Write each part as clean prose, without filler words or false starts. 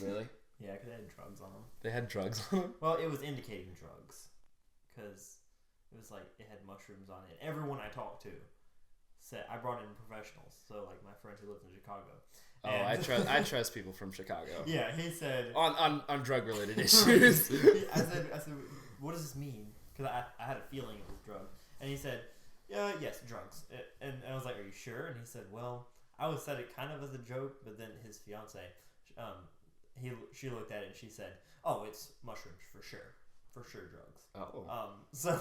Really? Yeah, because they had drugs on them. They had drugs on them? Well, it was indicating drugs. Because it was like, it had mushrooms on it. Everyone I talked to said, I brought in professionals. So, like, my friend who lives in Chicago. And I trust people from Chicago. Yeah, he said... On drug-related issues. I said, what does this mean? Because I had a feeling it was drugs. And he said, yes, drugs. And I was like, are you sure? And he said, well, I always said it kind of as a joke, but then his fiance, she looked at it and she said, oh, it's mushrooms for sure. For sure drugs. Oh. So...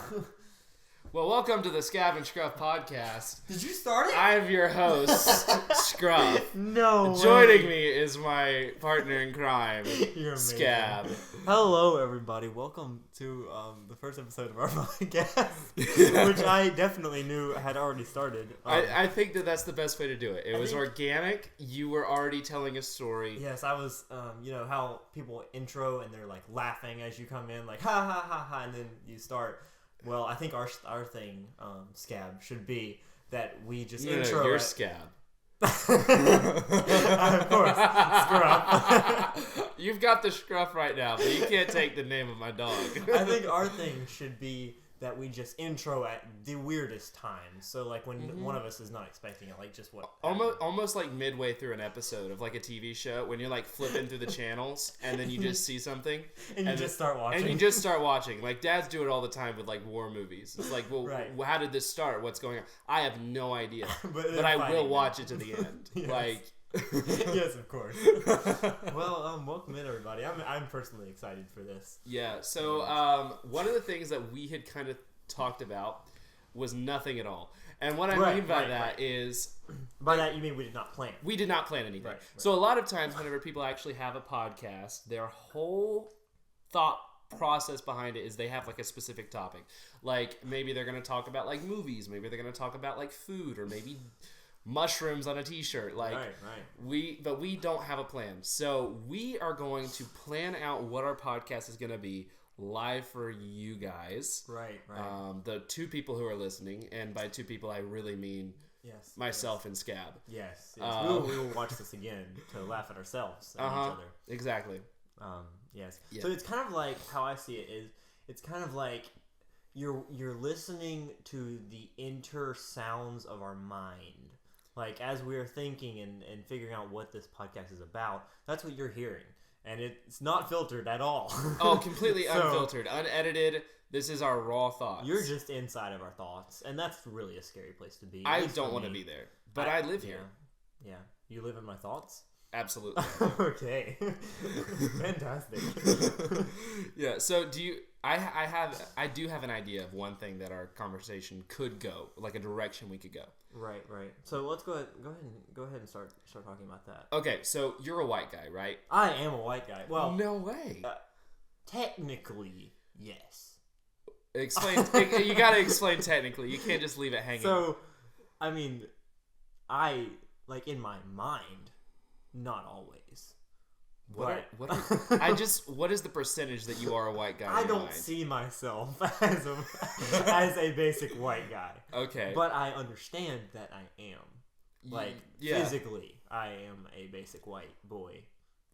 Well, welcome to the Scab and Scruff podcast. Did you start it? I'm your host, Scruff. No way. Joining me is my partner in crime, You're amazing. Scab. Hello, everybody. Welcome to the first episode of our podcast, which I definitely knew had already started. I think that's the best way to do it. It was organic. You were already telling a story. Yes, I was, you know, how people intro and they're like laughing as you come in, like, ha, ha, ha, ha, and then you start... Well, I think our thing, Scab, should be that we just intro. No, you're Scab. Of course, Scruff. You've got the Scruff right now, but you can't take the name of my dog. I think our thing should be that we just intro at the weirdest times. So, like, when one of us is not expecting it, like, just what... Almost like midway through an episode of, like, a TV show, when you're, like, flipping through the channels, and then you just see something. and you just start watching. And you just start watching. Like, dads do it all the time with, like, war movies. It's like, well, right. How did this start? What's going on? I have no idea. but I will watch it to the end. Yes. Like... Yes, of course. Well, welcome in, everybody. I'm personally excited for this. Yeah, so one of the things that we had kind of talked about was nothing at all. And what I mean by that is... By that, you mean we did not plan. We did not plan anything. Right. So a lot of times, whenever people actually have a podcast, their whole thought process behind it is they have like a specific topic. Like, maybe they're going to talk about like movies. Maybe they're going to talk about like food, or maybe... mushrooms on a t-shirt, like right. But we don't have a plan, so we are going to plan out what our podcast is going to be live for you guys, right. The two people who are listening, and by two people I really mean myself and Scab. Yes. We will watch this again to laugh at ourselves and each other. Exactly. Yes. Yeah. So it's kind of like how I see it is it's kind of like you're listening to the inner sounds of our mind. Like, as we're thinking and figuring out what this podcast is about, that's what you're hearing. And it's not filtered at all. Oh, completely unfiltered, unedited. This is our raw thoughts. You're just inside of our thoughts. And that's really a scary place to be. I don't want to be there. But I live here. Yeah. You live in my thoughts? Absolutely. Okay. Fantastic. Yeah, so I do have an idea of one thing that our conversation could go, like a direction we could go. Right. So let's go ahead and start talking about that. Okay, so you're a white guy, right? I am a white guy. Well, no way. Technically, yes. Explain. You got to explain technically. You can't just leave it hanging. So, I mean, I like in my mind, not always. What is the percentage that you are a white guy? I don't see myself as a basic white guy. Okay. But I understand that I am. Like, physically, I am a basic white boy.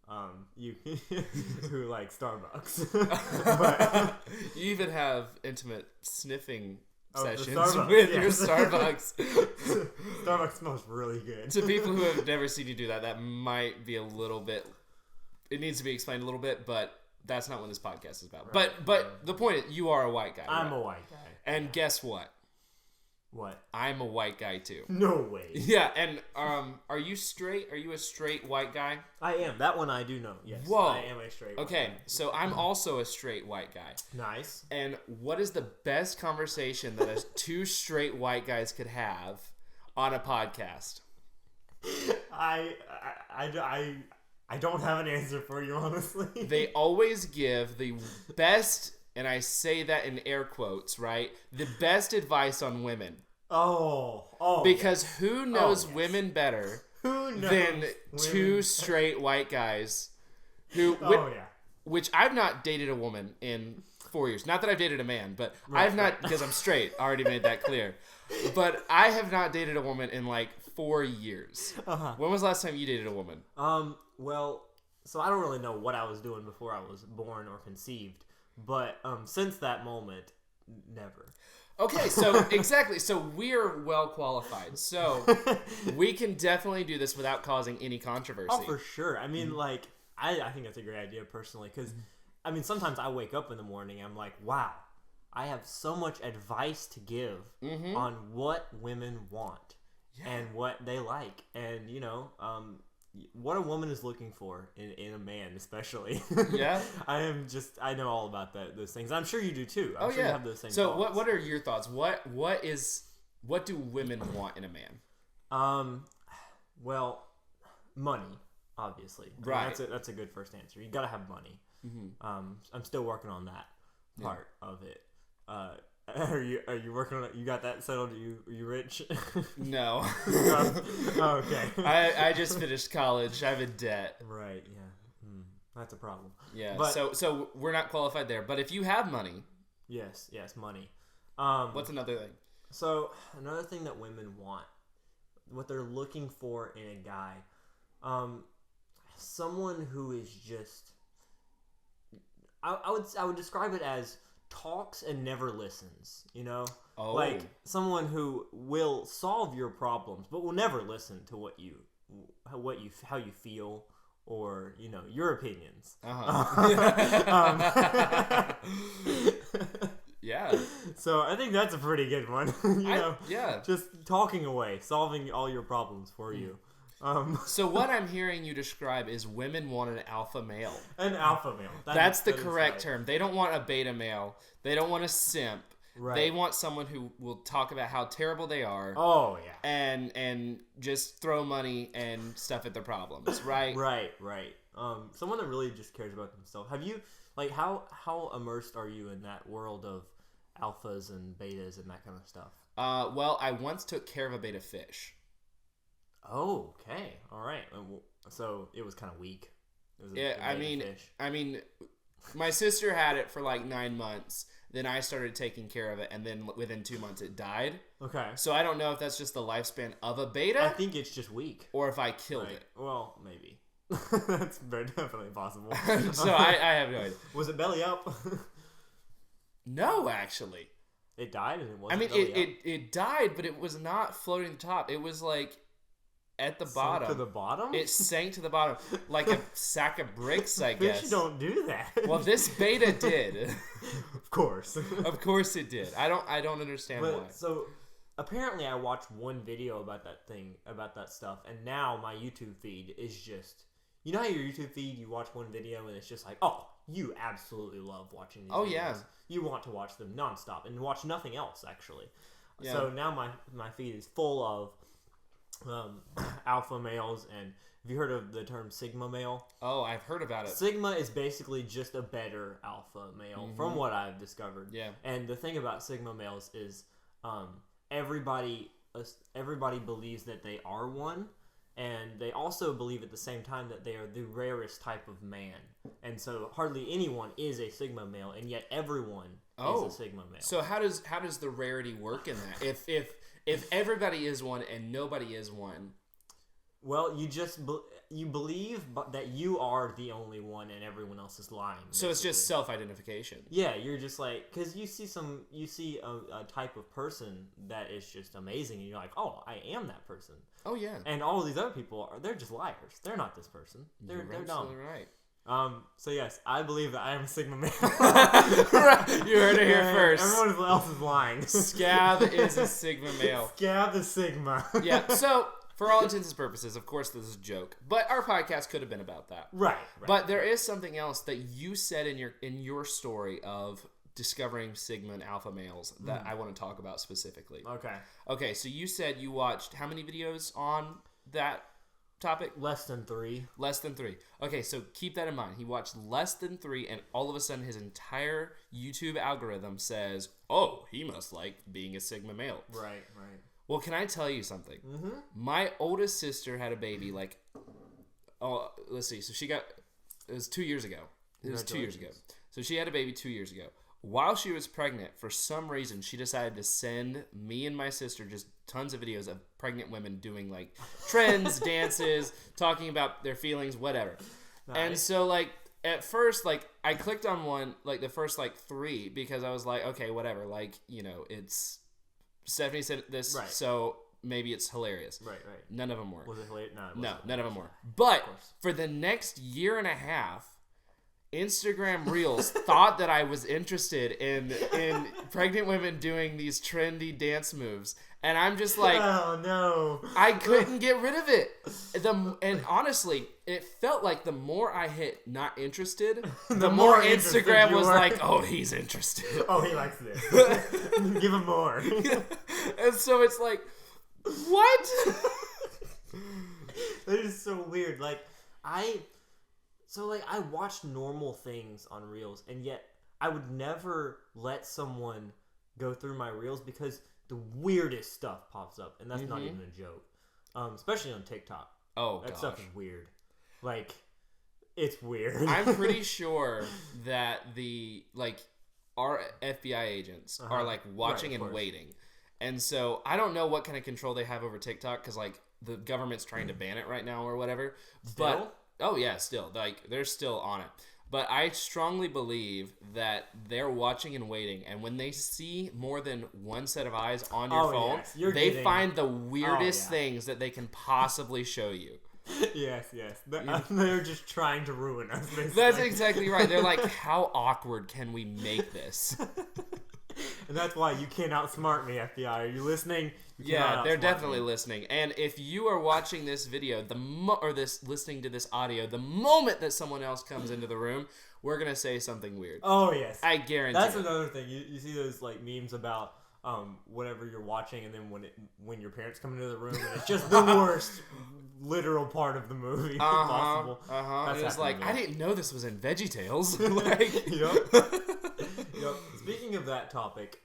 Who likes Starbucks. But, you even have intimate sniffing sessions with your Starbucks. Starbucks smells really good. To people who have never seen you do that, that might be a little bit... It needs to be explained a little bit, but that's not what this podcast is about. Right. But the point is, you are a white guy. I'm a white guy. And guess what? What? I'm a white guy too. No way. Yeah, and are you straight? Are you a straight white guy? I am. That one I do know. Yes. Whoa. I am a straight white guy. Okay, so I'm also a straight white guy. Nice. And what is the best conversation that two straight white guys could have on a podcast? I don't have an answer for you, honestly. They always give the best, and I say that in air quotes, right? The best advice on women. Oh. Because who knows women better than two straight white guys which I've not dated a woman in 4 years. Not that I've dated a man, but I've not, because I'm straight. I already made that clear. But I have not dated a woman in like 4 years. Uh-huh. When was the last time you dated a woman? Well, so I don't really know what I was doing before I was born or conceived, but since that moment, never. Okay, so exactly. So we're well qualified. So we can definitely do this without causing any controversy. Oh, for sure. I mean, like, I think that's a great idea personally because, I mean, sometimes I wake up in the morning and I'm like, wow, I have so much advice to give on what women want and what they like. And, you know, what a woman is looking for in a man, especially. Yeah. I know all about those things. I'm sure you do too. I'm sure you have those same So thoughts. what are your thoughts? What do women want in a man? Well, money, obviously. Right. I mean, that's a good first answer. You gotta have money. I'm still working on that part of it. Are you working on it? You got that settled? Are you rich? No. Okay. I just finished college. I'm in debt. Right. Yeah. That's a problem. Yeah. But, so we're not qualified there. But if you have money, yes, money. What's another thing? So another thing that women want, what they're looking for in a guy, someone who is just, I would describe it as talks and never listens, you know? Oh. Like someone who will solve your problems but will never listen to how you feel or, you know, your opinions. Yeah. So I think that's a pretty good one. Just talking away, solving all your problems for you. So what I'm hearing you describe is women want an alpha male. An alpha male. That's the correct term. They don't want a beta male. They don't want a simp. Right. They want someone who will talk about how terrible they are. Oh, yeah. And just throw money and stuff at their problems, right? Right. Someone that really just cares about themselves. Have you, like, how immersed are you in that world of alphas and betas and that kind of stuff? Well, I once took care of a beta fish. Oh, okay. All right. So it was kind of weak. It was fish. I mean, my sister had it for like 9 months. Then I started taking care of it, and then within 2 months it died. Okay. So I don't know if that's just the lifespan of a beta. I think it's just weak. Or if I killed it. Well, maybe. That's very definitely possible. So I have no idea. Was it belly up? No, actually. It died and it wasn't. I mean, it died, but it was not floating to the top. It was like at the bottom. To the bottom? It sank to the bottom like a sack of bricks, I guess. Fish don't do that. Well, this beta did. Of course. Of course it did. I don't understand why. So apparently I watched one video about that stuff, and now my YouTube feed is just, you know how your YouTube feed, you watch one video and it's just like, oh, you absolutely love watching these videos. Yeah. You want to watch them nonstop and watch nothing else, actually. Yeah. So now my feed is full of alpha males. And have you heard of the term Sigma male? Oh, I've heard about it. Sigma is basically just a better alpha male, from what I've discovered. Yeah. And the thing about Sigma males is everybody believes that they are one, and they also believe at the same time that they are the rarest type of man. And so hardly anyone is a Sigma male, and yet everyone is a Sigma male. So how does the rarity work in that? If everybody is one and nobody is one, well, you believe that you are the only one and everyone else is lying. Basically. So it's just self-identification. Yeah, you're just like, because you see a type of person that is just amazing, and you're like, oh, I am that person. Oh yeah. And all of these other people they're just liars. They're not this person. They're dumb. Right. So yes, I believe that I am a Sigma male. You heard it here first. Everyone else is lying. Scab is a Sigma male. Scab the Sigma. Yeah. So for all intents and purposes, of course, this is a joke, but our podcast could have been about that. Right. But there is something else that you said in your story of discovering Sigma and alpha males that I want to talk about specifically. Okay. So you said you watched how many videos on that topic? Less than 3. Less than 3. Okay, so keep that in mind. He watched less than 3, and all of a sudden his entire YouTube algorithm says, oh, he must like being a Sigma male. Right. Well, can I tell you something? My oldest sister had a baby, let's see. So it was 2 years ago. It was 2 years ago. So she had a baby 2 years ago. While she was pregnant, for some reason, she decided to send me and my sister just tons of videos of pregnant women doing like trends, dances, talking about their feelings, whatever. Nice. And so, like, at first, like, I clicked on one, like, the first, like, 3, because I was like, okay, whatever. Like, you know, it's... Stephanie said this, right. so maybe it's hilarious. Right. None of them were. Was it hilarious? No, none of them were. But for the next year and a half, Instagram Reels thought that I was interested in pregnant women doing these trendy dance moves. And I'm just like, oh no, I couldn't get rid of it. And honestly, it felt like the more I hit not interested, the more Instagram was like, oh, he's interested. Oh, he likes this. Give him more. And so it's like, what? That is so weird. Like, I watch normal things on Reels, and yet I would never let someone go through my Reels because the weirdest stuff pops up, and that's not even a joke. Especially on TikTok. Oh, that stuff is weird. Like, it's weird. I'm pretty sure that our FBI agents are like watching and waiting, and so I don't know what kind of control they have over TikTok because like the government's trying to ban it right now or whatever. Still? But oh yeah, still like they're still on it. But I strongly believe that they're watching and waiting, and when they see more than one set of eyes on your phone, they find the weirdest things that they can possibly show you. Yes. They're just trying to ruin us. Basically. That's exactly right. They're like, how awkward can we make this? And that's why you can't outsmart me, FBI. Are you listening? Yeah, they're definitely listening. And if you are watching this video, listening to this audio, the moment that someone else comes into the room, we're gonna say something weird. Oh yes, I guarantee. That's another thing. You see those like memes about whatever you're watching, and then when your parents come into the room, and it's just the worst literal part of the movie possible. It's like I didn't know this was in VeggieTales. Like, Yep. Speaking of that topic,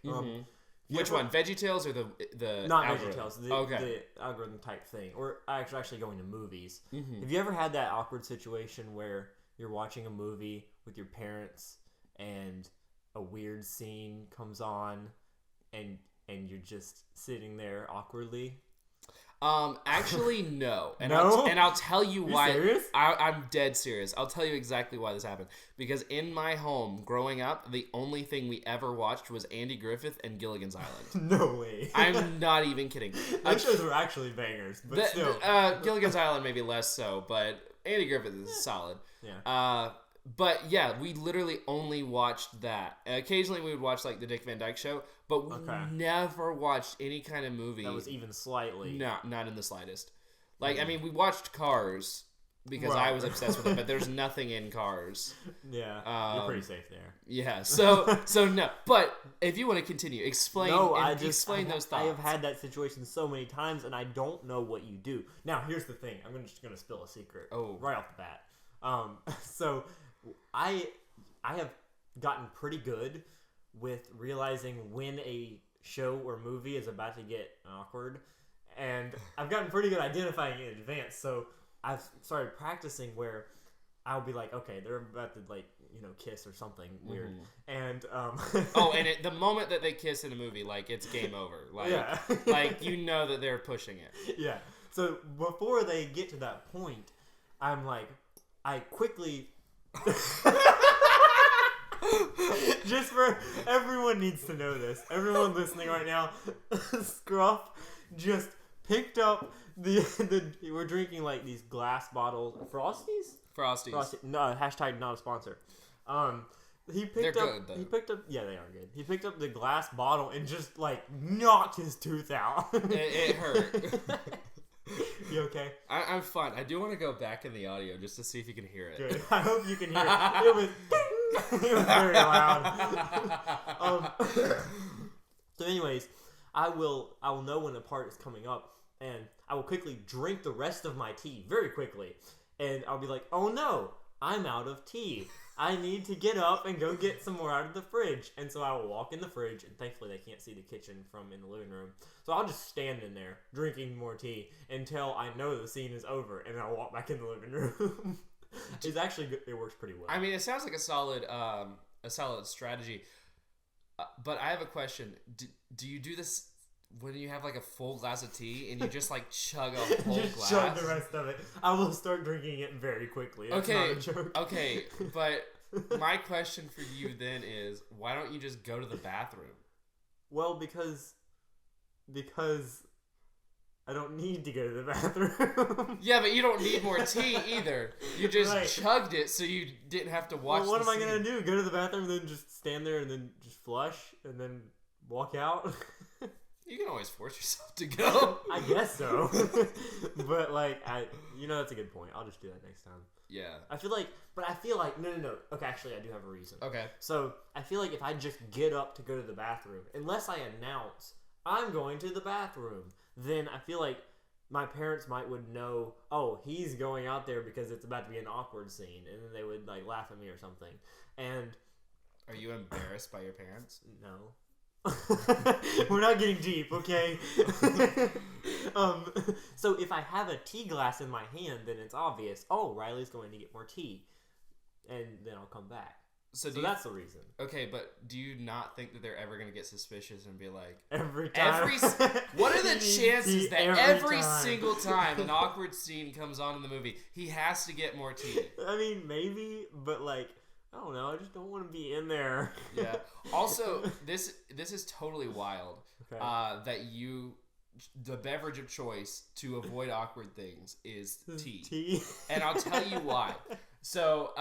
which one? VeggieTales or the not algorithm? VeggieTales, the algorithm type thing, or actually going to movies. Have you ever had that awkward situation where you're watching a movie with your parents and a weird scene comes on, and you're just sitting there awkwardly? Actually, no. And no? I'll tell you why. You serious? I'm dead serious. I'll tell you exactly why this happened. Because in my home, growing up, the only thing we ever watched was Andy Griffith and Gilligan's Island. No way. I'm not even kidding. Those shows were actually bangers, but still. Gilligan's Island maybe less so, but Andy Griffith is solid. Yeah. But yeah, we literally only watched that. Occasionally we would watch like the Dick Van Dyke Show, but we never watched any kind of movie. That was even slightly. No, not in the slightest. Like, I mean, we watched Cars because I was obsessed with it, but there's nothing in Cars. Yeah, you're pretty safe there. Yeah, so no. But if you want to continue, explain those thoughts. I have had that situation so many times, and I don't know what you do. Now, here's the thing. I'm just going to spill a secret right off the bat. So I have gotten pretty good with realizing when a show or movie is about to get awkward, and I've gotten pretty good identifying it in advance. So I've started practicing where I'll be like, okay, they're about to kiss or something weird, and and the moment that they kiss in a movie, like it's game over. Like like you know that they're pushing it. Yeah. So before they get to that point, I'm like, I quickly. Just for everyone needs to know this. Everyone listening right now, Scruff just picked up the we're drinking like these glass bottles, Frosties. No, hashtag not a sponsor. He picked up. Yeah, they are good. He picked up the glass bottle and just like knocked his tooth out. It hurt. You okay? I'm fine. I do want to go back in the audio just to see if you can hear it. Good. I hope you can hear it. It was very loud. So anyways, I will know when the part is coming up, and I will quickly drink the rest of my tea very quickly. And I'll be like, oh no, I'm out of tea. I need to get up and go get some more out of the fridge. And so I will walk in the fridge, and thankfully they can't see the kitchen from in the living room. So I'll just stand in there drinking more tea until I know the scene is over, and I'll walk back in the living room. It's actually good. It works pretty well. I mean, it sounds like a solid strategy. But I have a question. Do you do this when you have like a full glass of tea and you just like chug a whole just glass. chug the rest of it. I will start drinking it very quickly. That's not a joke. Okay, but my question for you then is, why don't you just go to the bathroom? Well, because I don't need to go to the bathroom. Yeah, but you don't need more tea either. You just chugged it so you didn't have to watch. Well, what am I gonna do? Go to the bathroom, and then just stand there, and then just flush, and then walk out? You can always force yourself to go. I guess so. But that's a good point. I'll just do that next time. Yeah. I feel like no. Okay, actually, I do have a reason. Okay. So I feel like if I just get up to go to the bathroom, unless I announce I'm going to the bathroom, then I feel like my parents would know, oh, he's going out there because it's about to be an awkward scene, and then they would like laugh at me or something. And are you embarrassed by your parents? No. We're not getting deep, okay? So if I have a tea glass in my hand, then it's obvious, oh, Riley's going to get more tea, and then I'll come back. So that's the reason. Okay, but do you not think that they're ever going to get suspicious and be like... Every time. What are the chances that every single time an awkward scene comes on in the movie, he has to get more tea? I mean, maybe, but I don't know. I just don't want to be in there. Yeah. Also, this is totally wild. Okay. That the beverage of choice to avoid awkward things is tea. Tea. And I'll tell you why. So,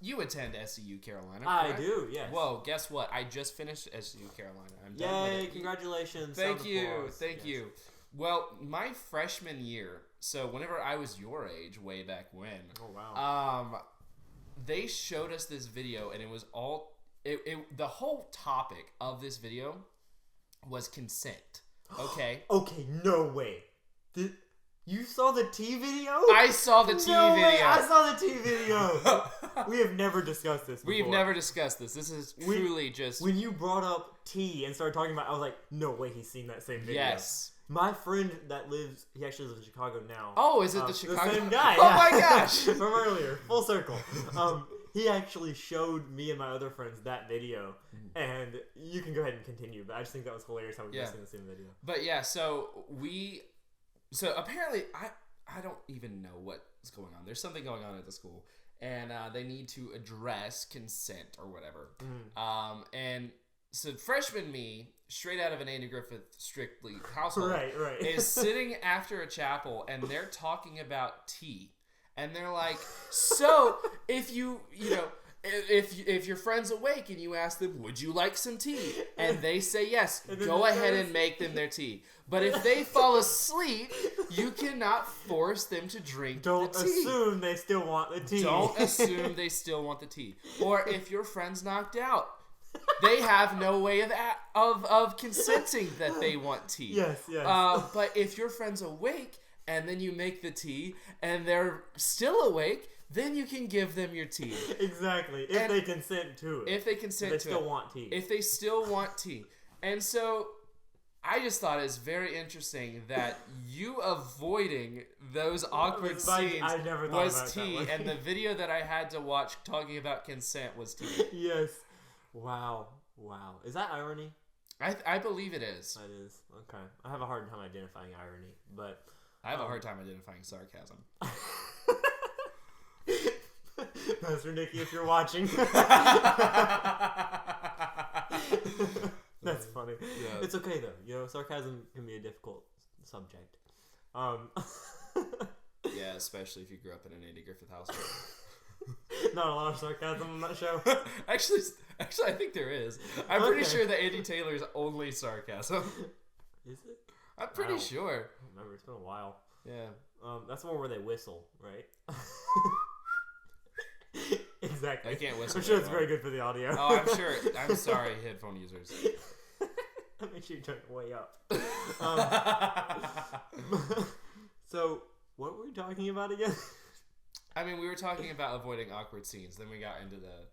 you attend SCU Carolina, correct? I do, yes. Well, guess what? I just finished SCU Carolina. I'm done with it. Yay, congratulations. Thank you. Well, my freshman year, so whenever I was your age, way back when. Oh, wow. They showed us this video, and it was the whole topic of this video was consent. Okay? Okay, no way. You saw the tea video? I saw the tea video. Way, I saw the tea video. We have never discussed this before. We've never discussed this. This is truly just... When you brought up tea and started talking about it, I was like, no way he's seen that same video. Yes. My friend he actually lives in Chicago now. Oh, is it the Chicago? The same guy. Oh my gosh. From earlier. Full circle. He actually showed me and my other friends that video. And you can go ahead and continue, but I just think that was hilarious how we were seeing the same video. But yeah, so apparently I don't even know what's going on. There's something going on at the school, and they need to address consent or whatever. And so freshman me, straight out of an Andy Griffith Strictly household, right. is sitting after a chapel, and they're talking about tea, and they're like, so if if your friend's awake and you ask them, would you like some tea? And they say yes, go ahead and make them their tea. But if they fall asleep, you cannot force them to drink the tea. Don't assume they still want the tea. Don't assume they still want the tea. Or if your friend's knocked out, they have no way of consenting that they want tea. Yes. But if your friend's awake and then you make the tea and they're still awake, then you can give them your tea. Exactly. If they consent to it. If they consent to it. If they still want tea. If they still want tea. And so I just thought it's very interesting that you avoiding those awkward scenes was tea. And the video that I had to watch talking about consent was tea. Yes. Wow. Is that irony? I believe it is. It is. Okay. I have a hard time identifying irony, but... I have a hard time identifying sarcasm. Master Nicky, if you're watching. That's funny. Yeah. It's okay though. Sarcasm can be a difficult subject. Yeah, especially if you grew up in an Andy Griffith household. Not a lot of sarcasm on that show. Actually, I think there is. I'm pretty sure that Andy Taylor's only sarcasm. Is it? I'm pretty sure. I don't remember. It's been a while. Yeah. That's the one where they whistle, right? Exactly. I can't whistle. I'm sure it's very good for the audio. Oh, I'm sure. I'm sorry, headphone users. That makes you turn it way up. So, what were we talking about again? I mean, we were talking about avoiding awkward scenes. Then we got into the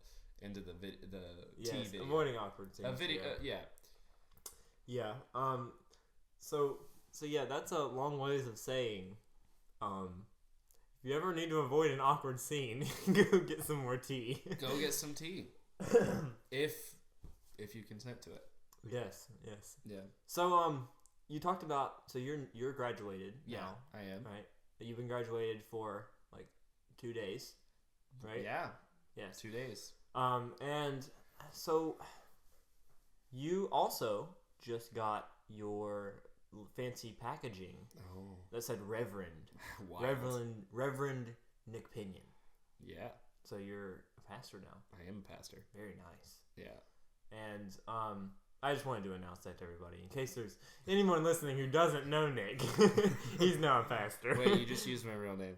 tea video. Avoiding awkward scenes. A video, yeah. Yeah. So yeah, that's a long ways of saying, if you ever need to avoid an awkward scene, go get some more tea. Go get some tea. if you consent to it. Yes. Yeah. So you talked about you're graduated now. I am. Right. You've been graduated for like 2 days, right? Yeah. Yes. 2 days. And so you also just got your fancy packaging that said Reverend. Reverend Nick Pinion. Yeah. So you're a pastor now. I am a pastor. Very nice. Yeah. And I just wanted to announce that to everybody in case there's anyone listening who doesn't know Nick. He's now a pastor. Wait, you just used my real name.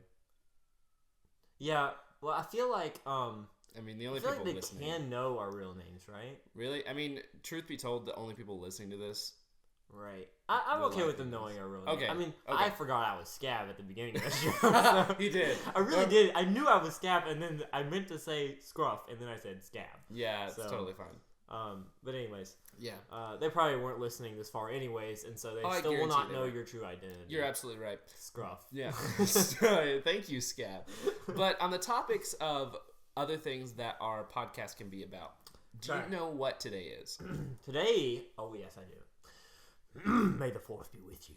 Yeah. Well, I feel like I mean, the only I feel people like they listening can know our real names, right? Really? I mean, truth be told, the only people listening to this. Right. I'm okay with them knowing our real name. Okay. I mean, okay. I forgot I was Scab at the beginning of the show. So He did. I really did. I knew I was Scab, and then I meant to say Scruff, and then I said Scab. Yeah, it's totally fine. But anyways. Yeah. They probably weren't listening this far anyways, and so they still will not know your true identity. You're absolutely right. Scruff. Yeah. Thank you, Scab. But on the topics of other things that our podcast can be about, do you know what today is? Today? Oh, yes, I do. May the 4th be with you.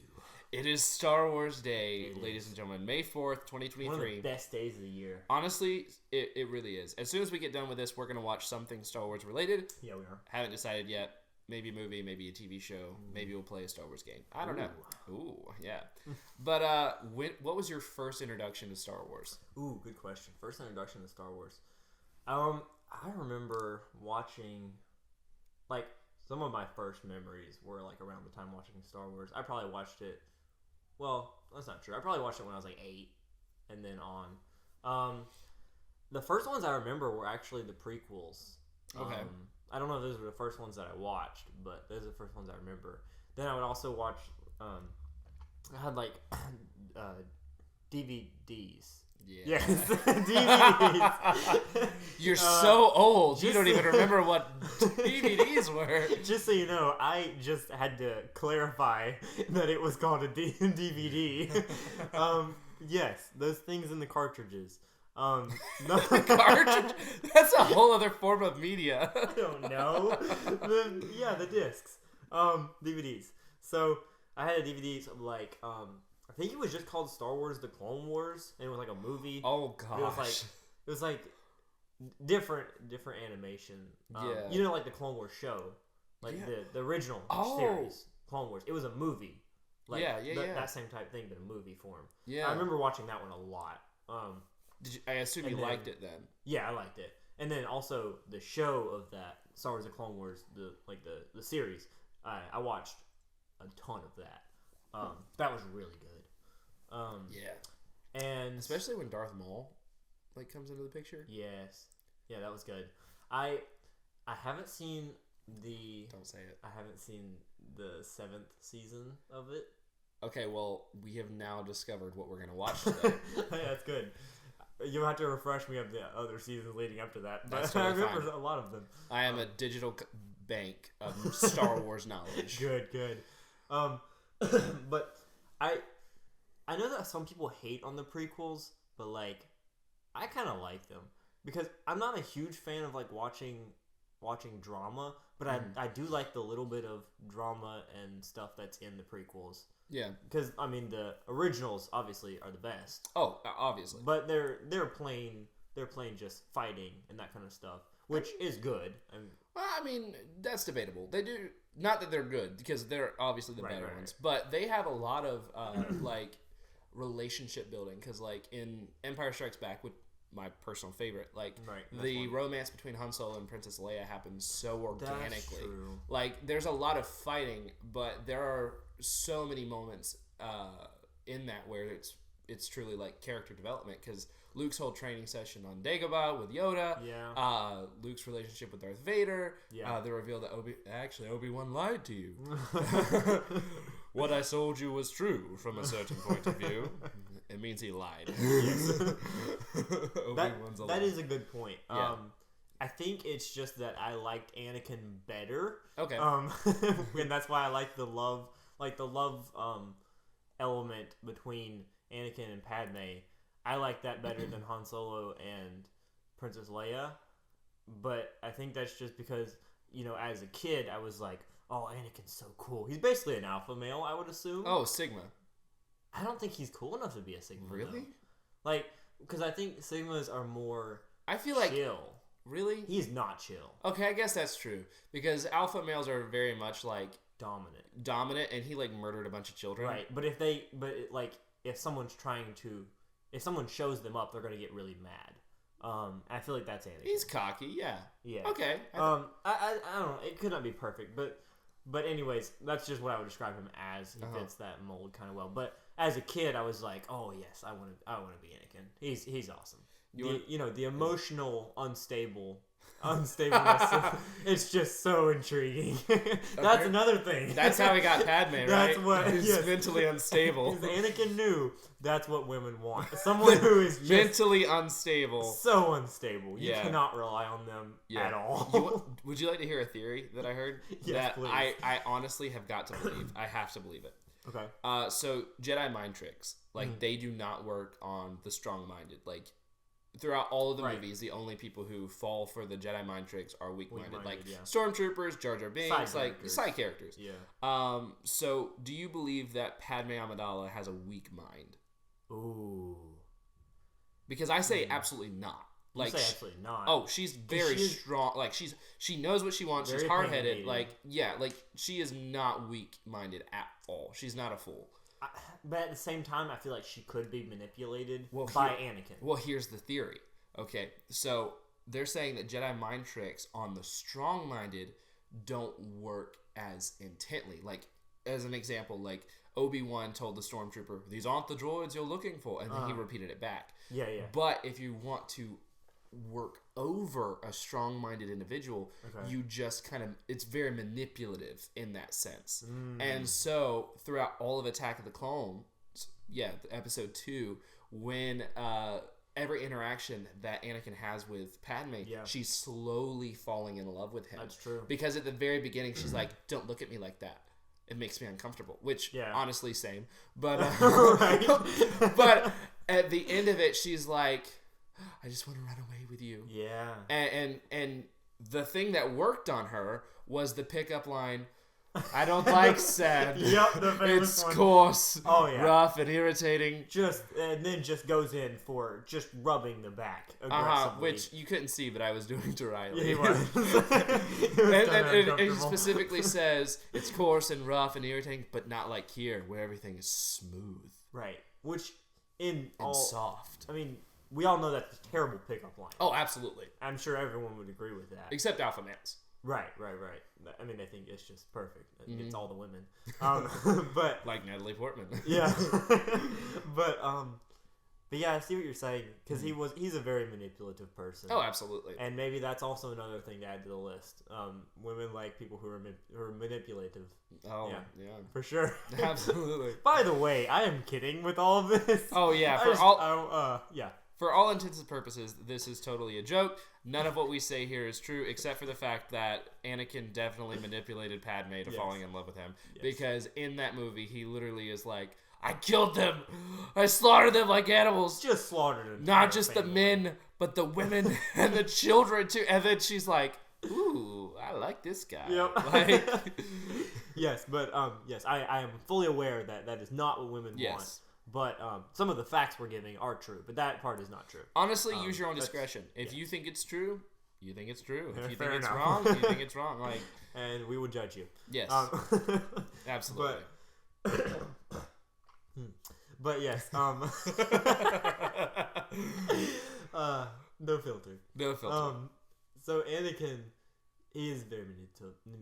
It is Star Wars Day, ladies and gentlemen. May 4th, 2023. One of the best days of the year. Honestly, it really is. As soon as we get done with this, we're going to watch something Star Wars related. Yeah, we are. Haven't decided yet. Maybe a movie, maybe a TV show. Maybe we'll play a Star Wars game. I don't know. Ooh, yeah. But what was your first introduction to Star Wars? Ooh, good question. First introduction to Star Wars. I remember watching, like, some of my first memories were, like, around the time watching Star Wars. I probably watched it, well, that's not true. I probably watched it when I was, like, 8 and then on. The first ones I remember were actually the prequels. Okay. I don't know if those were the first ones that I watched, but those are the first ones I remember. Then I would also watch, I had, like, DVDs. Yeah. Yes, DVDs. You're so old. You don't even remember what DVDs were. Just so you know, I just had to clarify that it was called a DVD. Yes, those things in the cartridges. Cartridge? That's a whole other form of media. I don't know. The discs. DVDs. So I had a DVD of like I think it was just called Star Wars: The Clone Wars, and it was like a movie. Oh gosh. It was like different animation. Yeah. You know, like the Clone Wars show, like the original series, Clone Wars. It was a movie. Like that same type thing, but a movie form. Yeah. I remember watching that one a lot. I assume you liked it then. Yeah, I liked it. And then also the show of that Star Wars: The Clone Wars, the series. I watched a ton of that. That was really good. Yeah. And especially when Darth Maul like comes into the picture. Yes. Yeah, that was good. I haven't seen the. Don't say it. I haven't seen the 7th season of it. Okay, well, we have now discovered what we're gonna watch today. Yeah, that's good. You'll have to refresh me of the other seasons leading up to that. But Totally I remember fine. a lot of them. I am a digital bank of Star Wars knowledge. Good. But I know that some people hate on the prequels, but like I kind of like them because I'm not a huge fan of like watching drama, but I do like the little bit of drama and stuff that's in the prequels. Yeah, because I mean the originals obviously are the best. Oh, obviously. But they're plain just fighting and that kind of stuff, which is good. Well, I mean that's debatable. They do not that they're good because they're obviously the better ones, but they have a lot of like relationship building because like in Empire Strikes Back, with my personal favorite, like the romance between Han Solo and Princess Leia happens so organically. That's true. Like there's a lot of fighting, but there are so many moments in that where it's truly like character development because Luke's whole training session on Dagobah with Yoda, Luke's relationship with Darth Vader, the reveal that Obi-Wan lied to you. What I told you was true from a certain point of view. It means he lied. Yes. That is a good point. Yeah. I think it's just that I liked Anakin better. Okay. And that's why I like the love element between Anakin and Padme. I like that better than Han Solo and Princess Leia. But I think that's just because, you know, as a kid, I was like, oh, Anakin's so cool. He's basically an alpha male, I would assume. Oh, Sigma. I don't think he's cool enough to be a Sigma. Really? Though. Like, because I think Sigmas are more I feel like chill. Really? He's not chill. Okay, I guess that's true. Because alpha males are very much like dominant, and he like murdered a bunch of children. Right, but if someone's if someone shows them up, they're gonna get really mad. I feel like that's Anakin. He's cocky, yeah. Yeah. Okay. I don't know. It could not be perfect, but anyways, that's just what I would describe him as. He fits that mold kind of well. But as a kid, I was like, oh yes, I want to be Anakin. He's awesome. The emotional unstableness. It's just so intriguing. That's another thing. That's how he got Padme, right? That's what he's mentally unstable. Because Anakin knew that's what women want. Someone who is just mentally unstable. So unstable. You cannot rely on them at all. Would you like to hear a theory that I heard? Yes, that please. I honestly have got to believe. I have to believe it. Okay. So Jedi mind tricks, like they do not work on the strong-minded. Like throughout all of the movies, the only people who fall for the Jedi mind tricks are weak-minded. Like Stormtroopers, Jar Jar Binks, side characters. Yeah. So do you believe that Padme Amidala has a weak mind? Ooh. Because I say absolutely not. Like, you say absolutely not. Oh, she's very strong. Like she knows what she wants. She's hard-headed. Like she is not weak-minded at all. She's not a fool. But at the same time, I feel like she could be manipulated by Anakin. Well, here's the theory. Okay, so they're saying that Jedi mind tricks on the strong-minded don't work as intently. Like, as an example, like Obi-Wan told the Stormtrooper, "These aren't the droids you're looking for," and then he repeated it back. Yeah. But if you want to work over a strong-minded individual, you just kind of, it's very manipulative in that sense. And so throughout all of Attack of the Clones, episode 2, when every interaction that Anakin has with Padme, she's slowly falling in love with him. That's true. Because at the very beginning, she's like, "Don't look at me like that. It makes me uncomfortable," which honestly, same. But but at the end of it, she's like, "I just want to run away with you." Yeah. And the thing that worked on her was the pickup line, "I don't like Seb. Yep, the famous it's one. coarse, rough, and irritating." And then goes in for just rubbing the back aggressively. Which you couldn't see, but I was doing to Riley. He was. and he specifically says it's coarse and rough and irritating, but not like here, where everything is smooth. Right. Which soft. I mean, we all know that's a terrible pickup line. Oh, absolutely. I'm sure everyone would agree with that. Except alpha males. Right. I mean, I think it's just perfect. It's all the women. But like Natalie Portman. Yeah. But yeah, I see what you're saying, because he's a very manipulative person. Oh, absolutely. And maybe that's also another thing to add to the list. Women like people who are manipulative. Oh, yeah. For sure. Absolutely. By the way, I am kidding with all of this. Oh, yeah. Yeah. For all intents and purposes, this is totally a joke. None of what we say here is true, except for the fact that Anakin definitely manipulated Padme to falling in love with him. Yes. Because in that movie, he literally is like, "I killed them. I slaughtered them like animals." Just slaughtered them. Not just the men, but the women and the children too. And then she's like, "Ooh, I like this guy." Yep. Like, yes, but yes, I am fully aware that is not what women want. But some of the facts we're giving are true, but that part is not true. Honestly, use your own discretion. If you think it's true, you think it's true. If you think it's enough. wrong, you think it's wrong. Like, and we will judge you. Yes, absolutely. But yes, no filter. No filter. So Anakin, he is very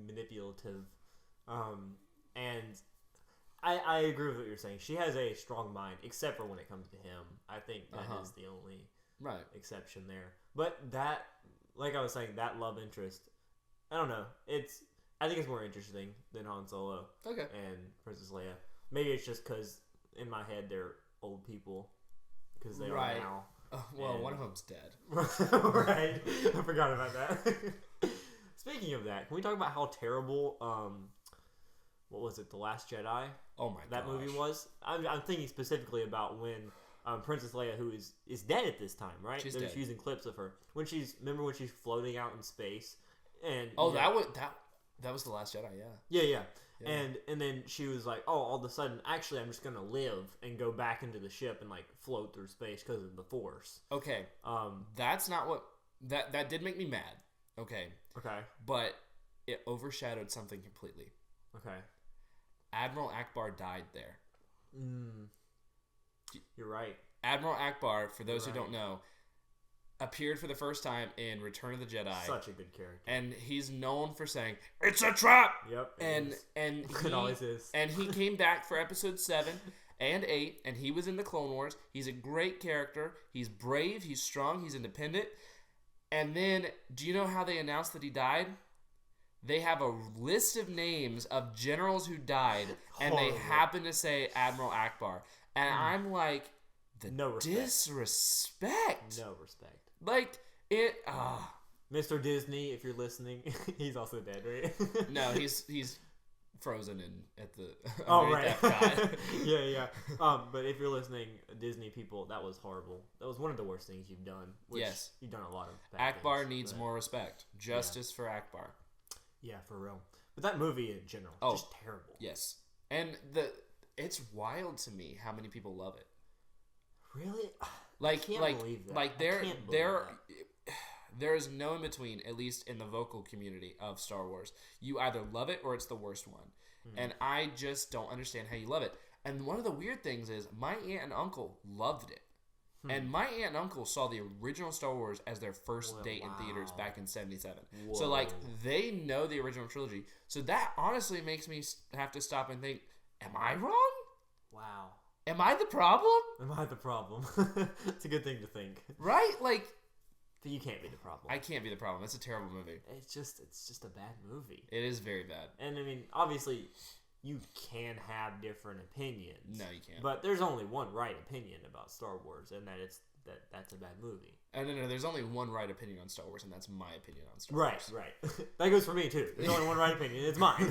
manipulative, and I agree with what you're saying. She has a strong mind, except for when it comes to him. I think that is the only exception there. But that, like I was saying, that love interest, I don't know. I think it's more interesting than Han Solo and Princess Leia. Maybe it's just because in my head they're old people, because they are now. Well, one of them's dead. Right. I forgot about that. Speaking of that, can we talk about how terrible what was it, The Last Jedi? Oh my god, that movie was. I'm thinking specifically about when Princess Leia, who is dead at this time, right? They're just using clips of her when she's floating out in space, and That was The Last Jedi, Yeah. And then she was like, oh, all of a sudden, actually, I'm just going to live and go back into the ship and, like, float through space because of the Force. Okay. That's not what... That did make me mad. Okay. But it overshadowed something completely. Okay. Admiral Akbar died there. You're right. Admiral Akbar, for those who don't know, appeared for the first time in Return of the Jedi. Such a good character. And he's known for saying, "It's a trap!" Yep. And it always is. And he came back for episode 7 and 8, and he was in the Clone Wars. He's a great character. He's brave, he's strong, he's independent. And then, do you know how they announced that he died? They have a list of names of generals who died, and they happen to say Admiral Akbar. And I'm like, disrespect. No respect. Like, it... Mr. Disney, if you're listening, he's also dead, right? No, he's frozen at the... Oh, right. Yeah. But if you're listening, Disney people, that was horrible. That was one of the worst things you've done. Yes. You've done a lot of bad Akbar things, needs more respect. Justice for Akbar. Yeah, for real. But that movie in general, just terrible. Yes. And it's wild to me how many people love it. Really? Like, I can't believe that. Like there is no in between, at least in the vocal community of Star Wars. You either love it or it's the worst one. And I just don't understand how you love it. And one of the weird things is my aunt and uncle loved it. And my aunt and uncle saw the original Star Wars as their first date in theaters back in 77. Whoa. So, like, they know the original trilogy. So that honestly makes me have to stop and think, am I wrong? Wow. Am I the problem? Am I the problem? It's a good thing to think. Right? Like... You can't be the problem. I can't be the problem. It's a terrible movie. It's just a bad movie. It is very bad. And, I mean, obviously... You can have different opinions. No, you can't. But there's only one right opinion about Star Wars, and that's a bad movie. No, there's only one right opinion on Star Wars, and that's my opinion on Star Wars. Right. That goes for me, too. There's only one right opinion. It's mine.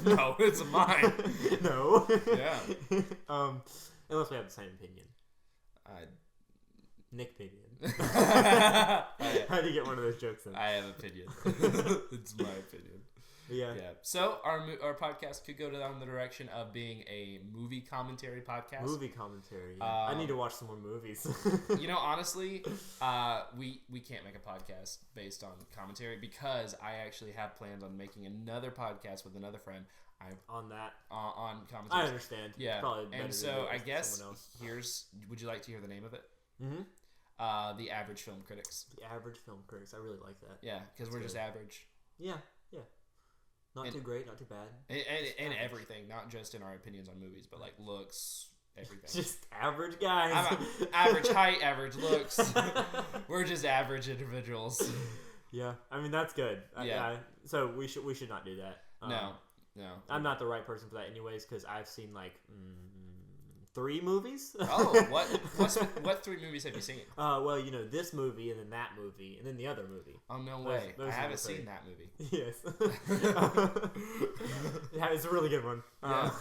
No, it's mine. No. Yeah. Unless we have the same opinion. Nick opinion. How do you get one of those jokes in? I have opinion. It's my opinion. Yeah. So our podcast could go down the direction of being a movie commentary podcast. Movie commentary. Yeah. I need to watch some more movies. Honestly, we can't make a podcast based on commentary because I actually have plans on making another podcast with another friend. On commentary. I understand. Yeah. It's probably better and so I guess someone else. Would you like to hear the name of it? Mm-hmm. The Average Film Critics. The Average Film Critics. I really like that. Yeah, because we're just average. Yeah. Not too great, not too bad. And everything, not just in our opinions on movies, but like looks, everything. Just average guys. Average height, average looks. We're just average individuals. Yeah, I mean that's good. Yeah. So we should not do that. No. I'm not the right person for that, anyways, because I've seen like 3 movies. Oh, what 3 movies have you seen? Well, this movie, and then that movie, and then the other movie. Oh, no way. I haven't seen that movie. Yes. Yeah, it's a really good one. Yeah.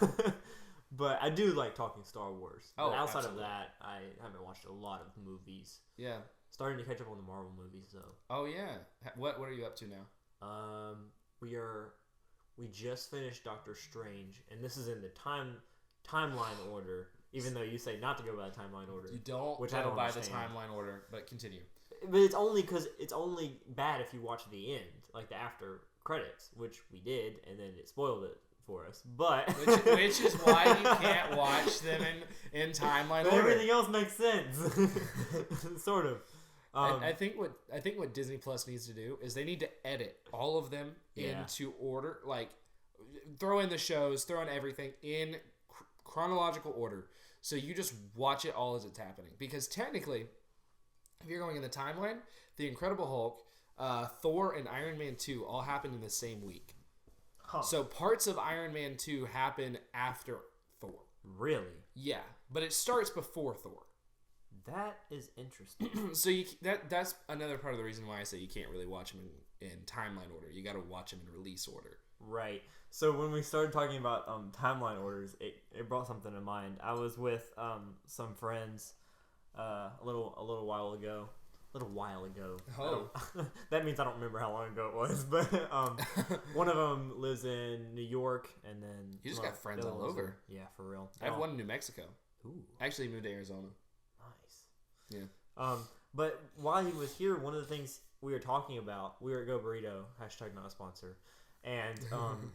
But I do like talking Star Wars. Oh, but outside absolutely. of that, I haven't watched a lot of movies. Yeah. Starting to catch up on the Marvel movies, though. Oh, yeah. What are you up to now? We just finished Doctor Strange, and this is in the timeline order. Even though you say not to go by the timeline order. You don't go by the timeline order, but continue. But it's only because it's only bad if you watch the end, like the after credits, which we did, and then it spoiled it for us. But which is why you can't watch them in timeline order. Everything else makes sense, sort of. I think what Disney Plus needs to do is they need to edit all of them into order, like throw in the shows, throw in everything in chronological order. So you just watch it all as it's happening. Because technically, if you're going in the timeline, The Incredible Hulk, Thor, and Iron Man 2 all happened in the same week. Huh. So parts of Iron Man 2 happen after Thor. Really? Yeah, but it starts before Thor. That is interesting. So that's another part of the reason why I say you can't really watch them in timeline order. You got to watch them in release order. Right. So when we started talking about timeline orders, it brought something to mind. I was with some friends a little while ago, little while ago. Oh. That means I don't remember how long ago it was, but one of them lives in New York, and then you just got friends all over. Yeah, for real. I have one in New Mexico. Ooh, actually moved to Arizona. Nice. Yeah. But while he was here, one of the things we were talking about, we were at Go Burrito, hashtag not a sponsor, and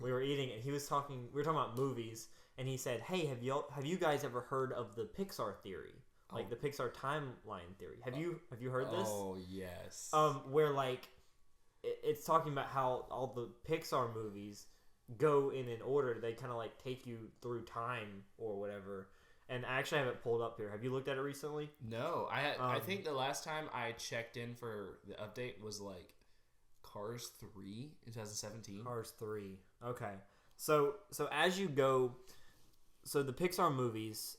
we were eating, and we were talking about movies, and he said, "Hey, have you guys ever heard of the Pixar theory?" Like the Pixar timeline theory. Have you heard this? Oh yes. Where like it's talking about how all the Pixar movies go in an order. They kind of like take you through time or whatever. And I actually have it pulled up here. Have you looked at it recently? No, I think the last time I checked in for the update was like Cars 3 in 2017. Cars 3. Okay. So as you go, so the Pixar movies.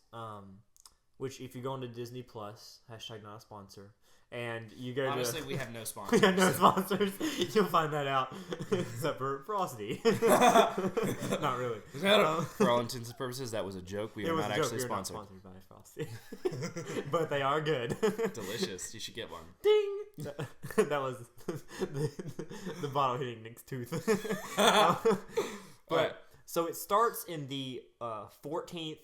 Which, if you go into Disney Plus, hashtag not a sponsor, and you go honestly, to... we have no sponsors. We have no sponsors. You'll find that out, except for Frosty. Not really. For all intents and purposes, that was a joke. We are not actually sponsored. Not sponsored by Frosty. But they are good. Delicious. You should get one. Ding! That was the bottle hitting Nick's tooth. But so it starts in the 14th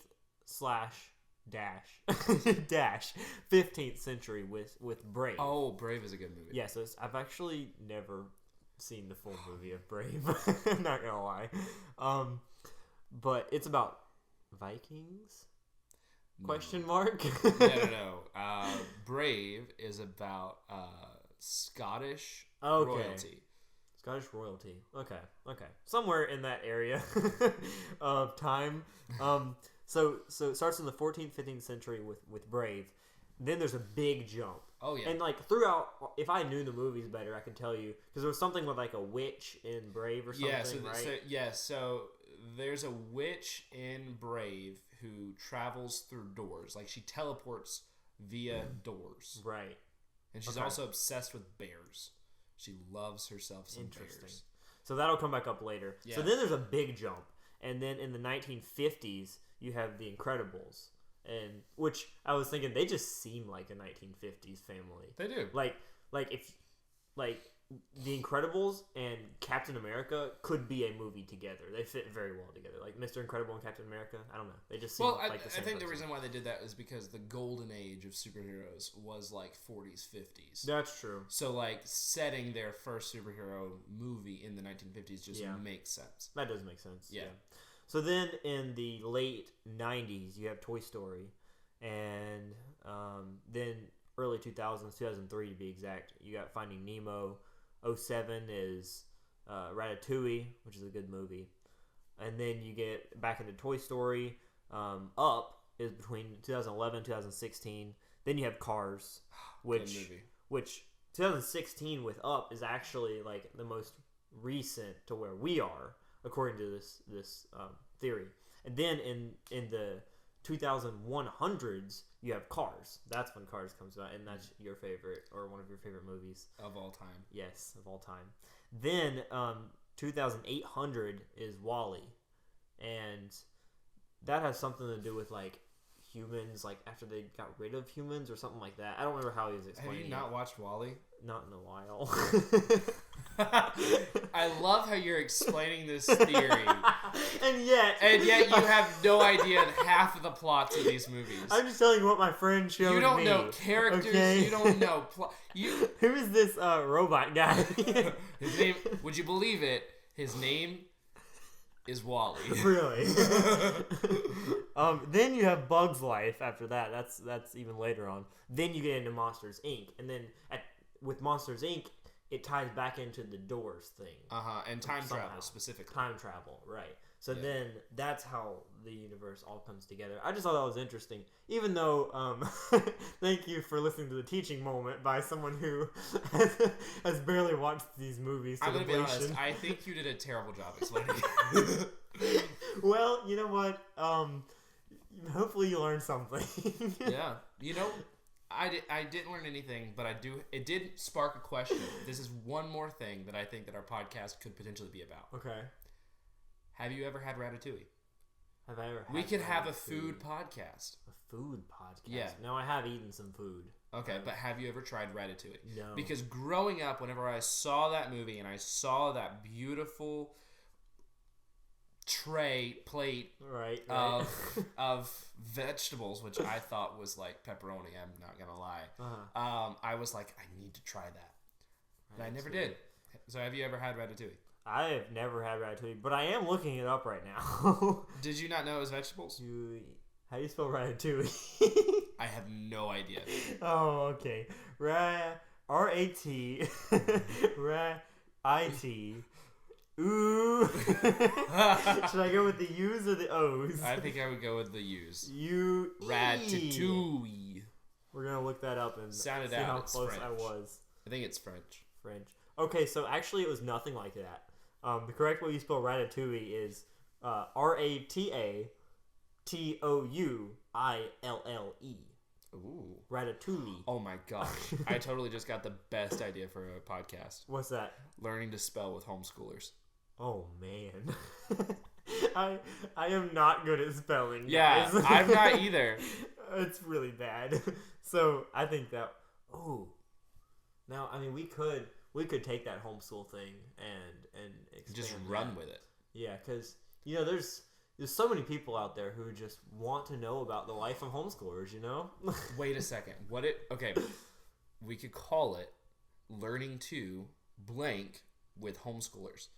dash 15th century with Brave. Oh, Brave is a good movie. Yeah, so I've actually never seen the full movie of Brave. Not gonna lie. But it's about Vikings? No. Question mark? No. Brave is about Scottish royalty. Scottish royalty. Okay. Somewhere in that area of time. So it starts in the 14th, 15th century with Brave. Then there's a big jump. Oh, yeah. And, like, throughout, if I knew the movies better, I could tell you. Because there was something with, like, a witch in Brave or something, right? So there's a witch in Brave who travels through doors. Like, she teleports via doors. Right. And she's also obsessed with bears. She loves herself some bears. So that'll come back up later. Yeah. So then there's a big jump. And then in the 1950s, you have The Incredibles. And which I was thinking they just seem like a 1950s family. They do. Like if The Incredibles and Captain America could be a movie together. They fit very well together. Like Mr. Incredible and Captain America. I don't know. They just seem like the same I think person. the reason why they did that is because the golden age of superheroes was like 40s, 50s. That's true. So like setting their first superhero movie in the 1950s just makes sense. That does make sense. Yeah. So then in the late 90s, you have Toy Story. And then early 2000s, 2003 to be exact, you got Finding Nemo. 2007 is Ratatouille, which is a good movie. And then you get back into Toy Story. Up is between 2011 and 2016. Then you have Cars, which 2016 with Up is actually like the most recent to where we are, according to this theory. And then in the 2100s, you have Cars. That's when Cars comes out, and that's your favorite or one of your favorite movies of all time. Yes, of all time. Then 2800 is WALL-E, and that has something to do with like humans, like after they got rid of humans or something like that. I don't remember how he was explaining. Have you not watched WALL-E? Not in a while. I love how you're explaining this theory, and yet you have no idea half of the plots of these movies. I'm just telling you what my friend showed me. You don't know characters. Okay? You don't know plot. Who is this robot guy? His name? Would you believe it? His name is WALL-E. Really? Then you have Bug's Life. After that, that's even later on. Then you get into Monsters Inc. And then with Monsters Inc., it ties back into the Doors thing. And time travel specifically. Time travel, right. So then that's how the universe all comes together. I just thought that was interesting. Even though, thank you for listening to the teaching moment by someone who has barely watched these movies. I'm going to be honest, I think you did a terrible job explaining it. Well, you know what? Hopefully you learned something. Yeah. You know, I didn't learn anything, but it did spark a question. This is one more thing that I think that our podcast could potentially be about. Okay. Have you ever had Ratatouille? Have I ever had We could have a food podcast. A food podcast? Yeah. No, I have eaten some food. Okay, but have you ever tried Ratatouille? No. Because growing up, whenever I saw that movie and I saw that beautiful plate right. of vegetables, which I thought was like pepperoni, I'm not gonna lie. I was like, I need to try that, and I never did. So have you ever had Ratatouille? I have never had Ratatouille, but I am looking it up right now. Did you not know it was vegetables? How do you spell Ratatouille? I have no idea. Oh, okay. R-A-T I-T. Ooh. Should I go with the U's or the O's? I think I would go with the U's. Ratatouille. We're gonna look that up and sound it see out. how It's close French. I was. I think it's French. Okay, so actually it was nothing like that. The correct way you spell Ratatouille is Ratatouille. Ooh. Ratatouille. Oh my gosh. I totally just got the best idea for a podcast. What's that? Learning to spell with homeschoolers. Oh man. I am not good at spelling. Yeah, guys. I'm not either. It's really bad. So I think that now I mean we could take that homeschool thing and expand just run with it. Yeah, because there's so many people out there who just want to know about the life of homeschoolers, Wait a second. Okay, we could call it learning to blank with homeschoolers.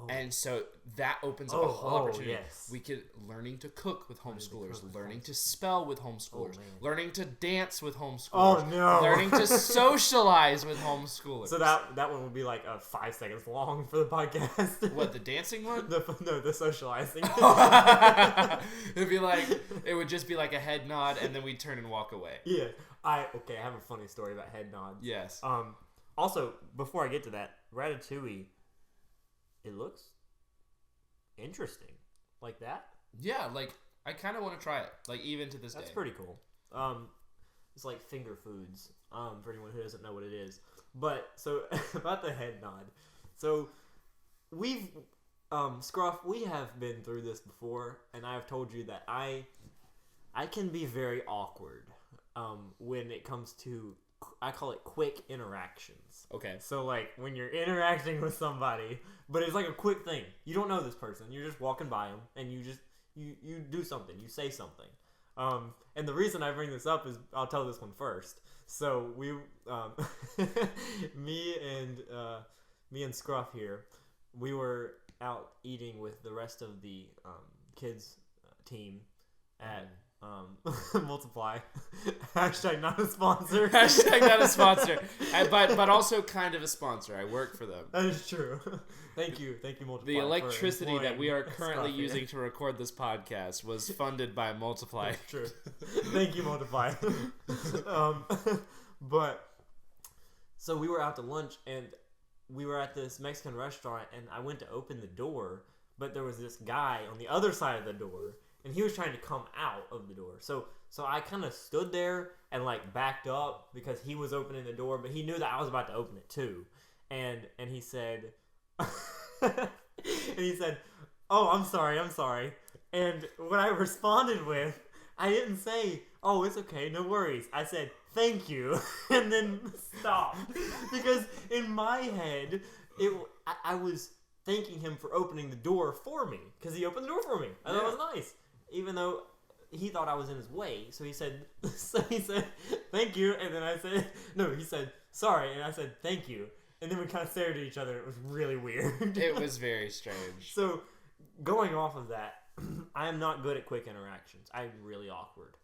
And so that opens up a whole opportunity. Yes. We could learning to cook with homeschoolers, learning to spell with homeschoolers, learning to dance with homeschoolers. Oh no. Learning to socialize with homeschoolers. So that one would be like 5 seconds long for the podcast. What, the dancing one? The socializing. It would just be like a head nod and then we'd turn and walk away. Yeah. I have a funny story about head nods. Yes. Also, before I get to that, Ratatouille, it looks interesting. Like that? Yeah, I kind of want to try it. Even to this day. That's pretty cool. It's like finger foods, for anyone who doesn't know what it is. But, so, about the head nod. So, we've, Scruff, we have been through this before, and I have told you that I can be very awkward, when it comes to, I call it quick interactions. Okay. So, when you're interacting with somebody, but it's like a quick thing. You don't know this person. You're just walking by them, and you do something. You say something. And the reason I bring this up is, I'll tell this one first. So, me and Scruff here, we were out eating with the rest of the kids team at Multiply. Hashtag not a sponsor. Hashtag not a sponsor. But also kind of a sponsor. I work for them. That is true. Thank you Multiply. The electricity that we are currently using to record this podcast was funded by Multiply. That's true. Thank you, Multiply. But so we were out to lunch and we were at this Mexican restaurant and I went to open the door, but there was this guy on the other side of the door. And he was trying to come out of the door. So I kind of stood there and backed up because he was opening the door, but he knew that I was about to open it too. And he said, "Oh, I'm sorry." And what I responded with, I didn't say, "Oh, it's okay, no worries." I said, "Thank you," and then stopped because in my head, I was thanking him for opening the door for me because he opened the door for me. I thought it was nice. Even though he thought I was in his way, so he said, "Thank you," and then I said, "No," he said, "Sorry," and I said, "Thank you," and then we kind of stared at each other. It was really weird. It was very strange. So, going off of that, I am not good at quick interactions. I'm really awkward.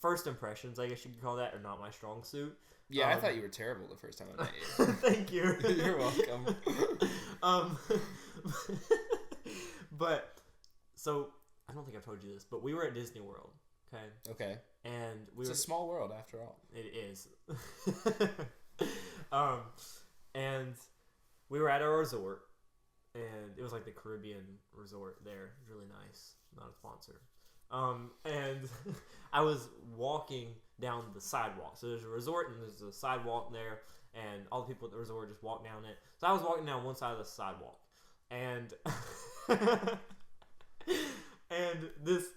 First impressions, I guess you could call that, are not my strong suit. Yeah, I thought you were terrible the first time I met you. Thank you. You're welcome. But. So, I don't think I've told you this, but we were at Disney World, okay? Okay. And it's a small world, after all. It is. And we were at a resort, and it was like the Caribbean resort there. It was really nice. Not a sponsor. And I was walking down the sidewalk. So there's a resort, and there's a sidewalk there, and all the people at the resort just walk down it. So I was walking down one side of the sidewalk, and... and this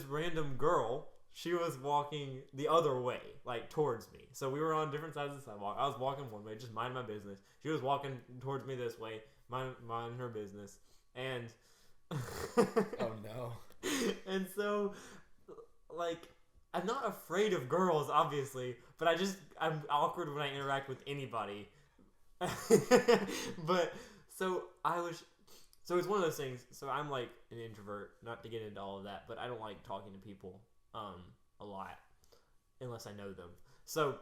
random girl she was walking the other way, like towards me. So we were on different sides of the sidewalk. I was walking one way, just minding my business. She was walking towards me this way, minding her business. And oh no. And so, like, I'm not afraid of girls, obviously, but I'm awkward when I interact with anybody. But so it's one of those things. So I'm like an introvert, not to get into all of that, but I don't like talking to people a lot unless I know them. So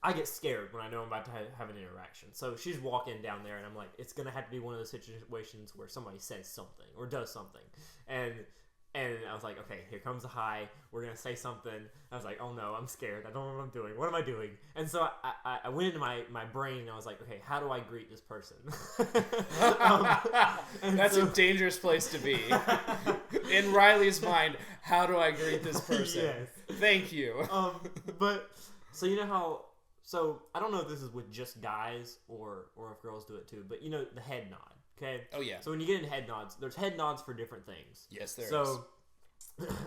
I get scared when I know I'm about to have an interaction. So she's walking down there, and I'm like, it's gonna have to be one of those situations where somebody says something or does something, and I was like, okay, here comes a hi. We're gonna say something. I was like, oh no, I'm scared. I don't know what I'm doing. What am I doing? And so I went into my brain, and I was like, okay, how do I greet this person? That's a dangerous place to be. In Riley's mind, how do I greet this person? Yes. Thank you. But so you know how. So I don't know if this is with just guys or if girls do it too, but you know the head nod. Okay. Oh yeah. So when you get in head nods, there's head nods for different things. Yes, there is. So,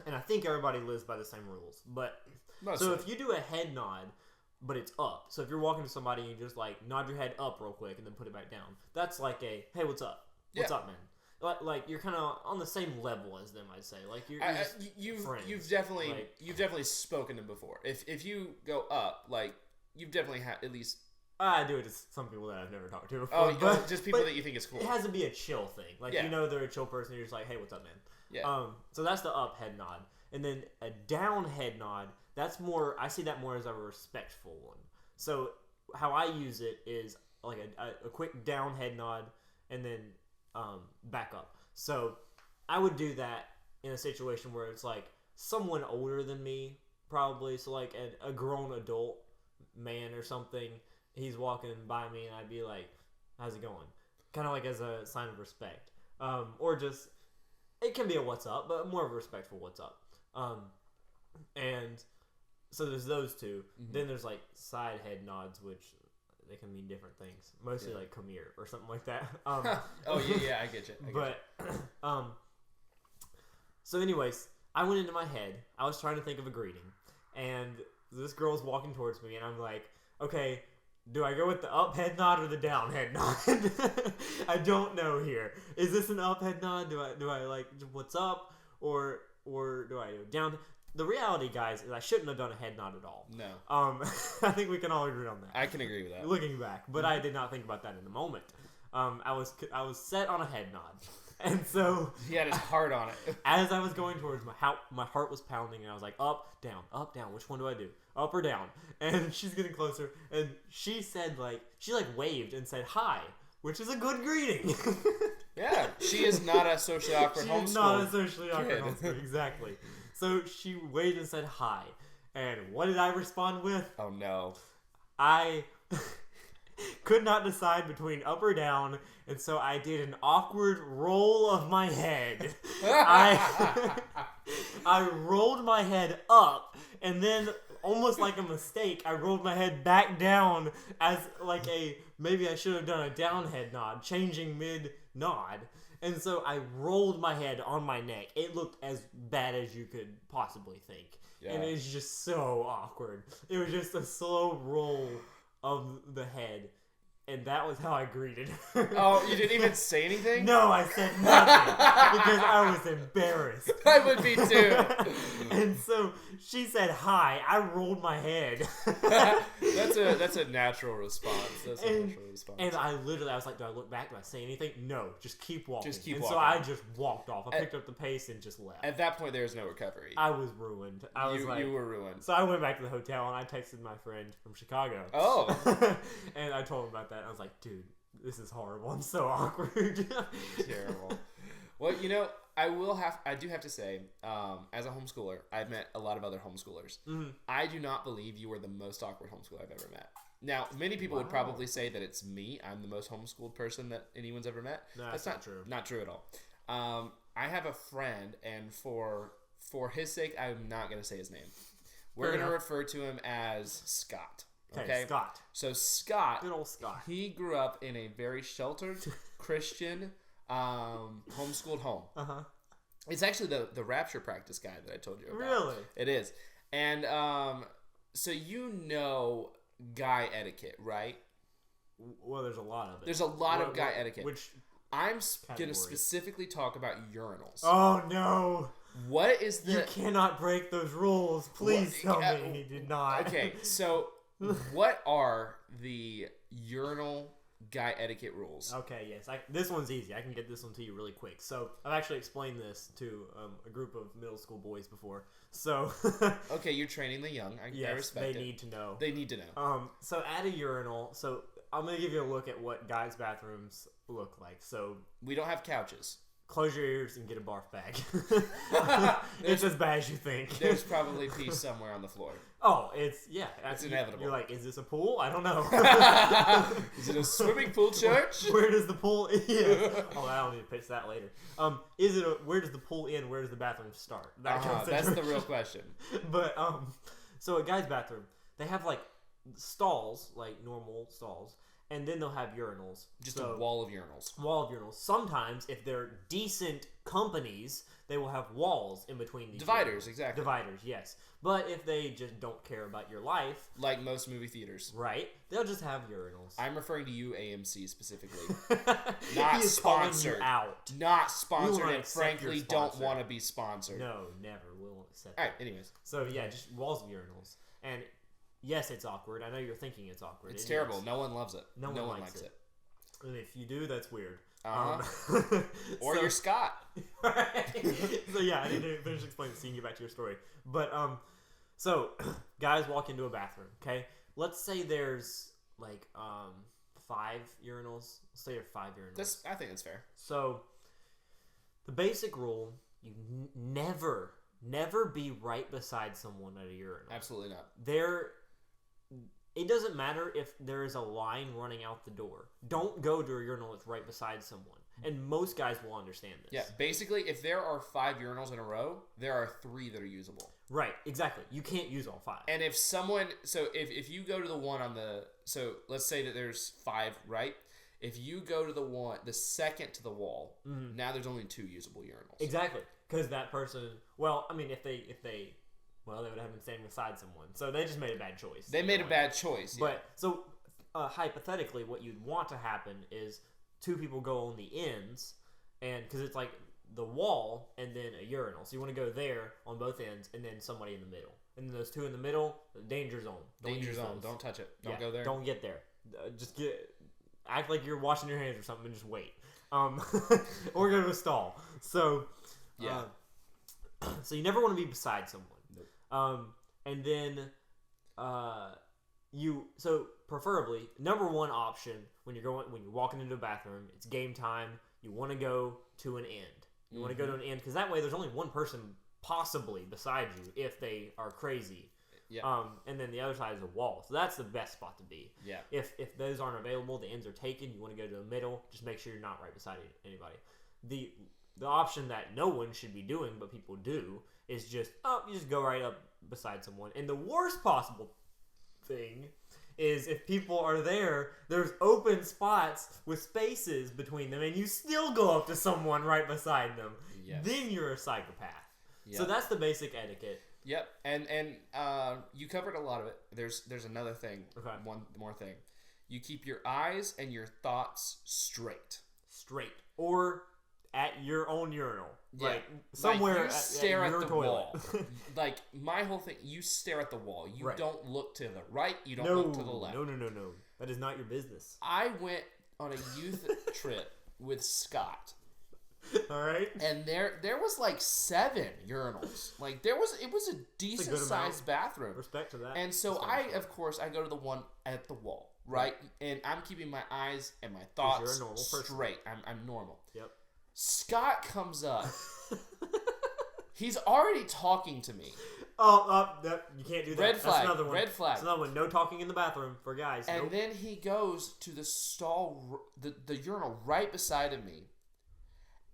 and I think everybody lives by the same rules. But Mostly. so if you do a head nod, but it's up. So if you're walking to somebody and you just like nod your head up real quick and then put it back down, that's like a hey, what's up? What's up, man? Like you're kind of on the same level as them, I'd say. Like you've definitely spoken to them before. If you go up, like you've definitely had at least. I do it to some people that I've never talked to before. Oh, but just people that you think is cool. It has to be a chill thing. Like, you know they're a chill person. You're just like, hey, what's up, man? Yeah. So that's the up head nod. And then a down head nod, that's more, I see that more as a respectful one. So how I use it is like a quick down head nod and then back up. So I would do that in a situation where it's like someone older than me, probably. So like a grown adult man or something. He's walking by me, and I'd be like, how's it going? Kind of like as a sign of respect. Or just, it can be a what's up, but more of a respectful what's up. And so there's those two. Mm-hmm. Then there's like side head nods, which they can mean different things. Mostly like come here or something like that. Oh, yeah, I get you. So anyways, I went into my head. I was trying to think of a greeting. And this girl's walking towards me, and I'm like, okay, do I go with the up head nod or the down head nod? I don't know here. Is this an up head nod? Do I like what's up or do I do down? The reality, guys, is I shouldn't have done a head nod at all. No. I think we can all agree on that. I can agree with that. Looking back, but I did not think about that in the moment. I was set on a head nod. And so he had his heart on it. As I was going towards my heart was pounding, and I was like, up, down. Which one do I do? Up or down? And she's getting closer, and she said she waved and said hi, which is a good greeting. Yeah, she is not a socially awkward homeschool. She's not a socially awkward homeschool, exactly. So she waved and said hi, and what did I respond with? Oh no, I could not decide between up or down, and so I did an awkward roll of my head. I rolled my head up, and then almost like a mistake, I rolled my head back down as like maybe I should have done a down head nod, changing mid nod. And so I rolled my head on my neck. It looked as bad as you could possibly think. Yeah. And it's just so awkward. It was just a slow roll of the head. And that was how I greeted her. Oh, you didn't even say anything? No, I said nothing because I was embarrassed. I would be too. And so she said hi. I rolled my head. That's a natural response. And I was like, do I look back? Do I say anything? No, just keep walking. walking. So I just walked off. I picked up the pace and just left. At that point, there was no recovery. I was ruined. You were ruined. So I went back to the hotel and I texted my friend from Chicago. Oh. And I told him about that. I was like, dude, this is horrible. I'm so awkward. Terrible. Well, I do have to say, as a homeschooler, I've met a lot of other homeschoolers. Mm-hmm. I do not believe you are the most awkward homeschooler I've ever met. Now, many people would probably say that it's me. I'm the most homeschooled person that anyone's ever met. No, that's not true. Not true at all. I have a friend, and for his sake, I'm not going to say his name. We're going to refer to him as Scott. Okay, Scott. So Scott, good old Scott. He grew up in a very sheltered Christian homeschooled home. It's actually the rapture practice guy that I told you about. Really? It is. And so guy etiquette, right? Well, there's a lot of it. There's a lot of guy etiquette. Which I'm going to specifically talk about urinals. Oh, no. What is the... You cannot break those rules. Please tell me he did not. Okay, so what are the urinal guy etiquette rules? Okay, yes. This one's easy. I can get this one to you really quick. So, I've actually explained this to a group of middle school boys before. So... Okay, you're training the young. I respect it. They need to know. They need to know. So, at a urinal... So, I'm going to give you a look at what guys' bathrooms look like. So... We don't have couches. Close your ears and get a barf bag. It's as bad as you think. There's probably pee somewhere on the floor. Oh, it's inevitable. You're like, is this a pool? I don't know. Is it a swimming pool, church? Where does the pool end? Oh, I don't need to pitch that later. Where does the pool end? Where does the bathroom start? That's the real question. But so a guy's bathroom, they have like stalls, like normal stalls. And then they'll have urinals. Just a wall of urinals. Wall of urinals. Sometimes, if they're decent companies, they will have walls in between these dividers, urinals. exactly. Dividers, yes. But if they just don't care about your life... Like most movie theaters. Right. They'll just have urinals. I'm referring to you, AMC, specifically. Not he sponsored. You out. Not sponsored, and frankly don't want to be sponsored. No, never. We won't accept Alright, anyways. So, yeah, just walls of urinals. And... Yes, it's awkward. I know you're thinking it's awkward. It's terrible. No one loves it. No one likes it. And if you do, that's weird. Or you're Scott. Right. So yeah, I need to finish explaining the scene, get back to your story. But so guys walk into a bathroom. Okay, let's say there's like 5 urinals. Let's say there's 5 urinals. I think that's fair. So the basic rule: you never be right beside someone at a urinal. Absolutely not. It doesn't matter if there is a line running out the door. Don't go to a urinal that's right beside someone. And most guys will understand this. Yeah, basically, if there are 5 urinals in a row, there are 3 that are usable. Right, exactly. You can't use all 5. And if someone... So, if you go to the one on the... So, let's say that there's 5, right? If you go to the second to the wall, now there's only 2 usable urinals. Exactly. Because that person... Well, I mean, if they... Well, they would have been standing beside someone. So they just made a bad choice. They made a bad choice. Yeah. But, so, hypothetically, what you'd want to happen is 2 people go on the ends, and because it's like the wall and then a urinal. So you want to go there on both ends, and then somebody in the middle. And then those 2 in the middle, danger zone. Danger zone. Don't touch it. Don't go there. Don't get there. Just act like you're washing your hands or something and just wait. Or go to a stall. So, yeah. So you never want to be beside someone. And then, so preferably, number one option when you're walking into a bathroom, it's game time. You want to go to an end. You want to go to an end because that way there's only one person possibly beside you if they are crazy. Yeah. And then the other side is a wall. So that's the best spot to be. Yeah. If those aren't available, the ends are taken. You want to go to the middle. Just make sure you're not right beside anybody. The option that no one should be doing, but people do, is you just go right up beside someone. And the worst possible thing is if people are there, there's open spots with spaces between them, and you still go up to someone right beside them. Yes. Then you're a psychopath. Yep. So that's the basic etiquette. Yep, and you covered a lot of it. There's another thing. Okay. One more thing. You keep your eyes and your thoughts straight. Straight. Or at your own urinal. Yeah. Like somewhere like you stare at the toilet. wall. Like my whole thing, you stare at the wall. You don't look to the right, you don't look to the left. No. That is not your business. I went on a youth trip with Scott. All right. And there was like 7 urinals. Like it was a decent sized bathroom. Respect to that. And so I go to the one at the wall, right? And I'm keeping my eyes and my thoughts straight. I'm normal. Yep. Scott comes up. He's already talking to me. You can't do that. Red flag. That's another one. Red flag. That's another one. No talking in the bathroom for guys. And then he goes to the stall, the urinal right beside of me.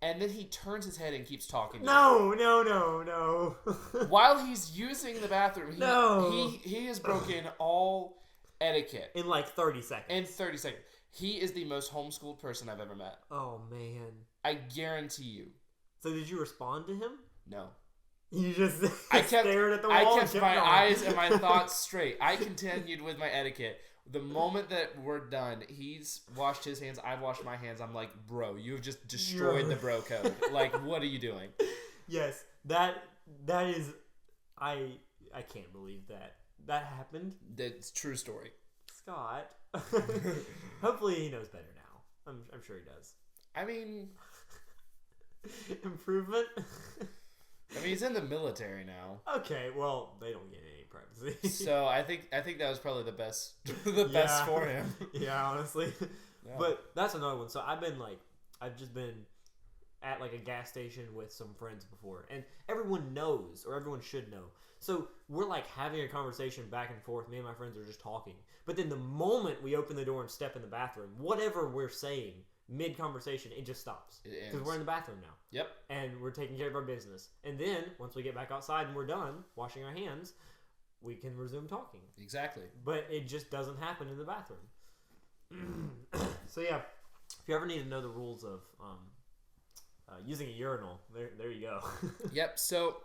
And then he turns his head and keeps talking to me. No. While he's using the bathroom, he has broken all etiquette. In like 30 seconds. He is the most homeschooled person I've ever met. Oh, man. I guarantee you. So did you respond to him? No. You just stared at the wall. I kept my eyes and my thoughts straight. I continued with my etiquette. The moment that we're done, he's washed his hands, I've washed my hands. I'm like, bro, you've just destroyed the bro code. Like, what are you doing? Yes, that is, I can't believe that happened. That's true story. Scott. Hopefully he knows better now. I'm sure he does. I mean, improvement. I mean, he's in the military now. Okay, well, they don't get any privacy. So I think that was probably the best, best for him. Yeah, honestly. Yeah. But that's another one. So I've just been at like a gas station with some friends before, and everyone knows, or everyone should know. So we're like having a conversation back and forth. Me and my friends are just talking. But then the moment we open the door and step in the bathroom, whatever we're saying mid-conversation, it just stops. Because we're in the bathroom now. Yep. And we're taking care of our business. And then, once we get back outside and we're done washing our hands, we can resume talking. Exactly. But it just doesn't happen in the bathroom. So yeah, if you ever need to know the rules of using a urinal, there you go. Yep. So,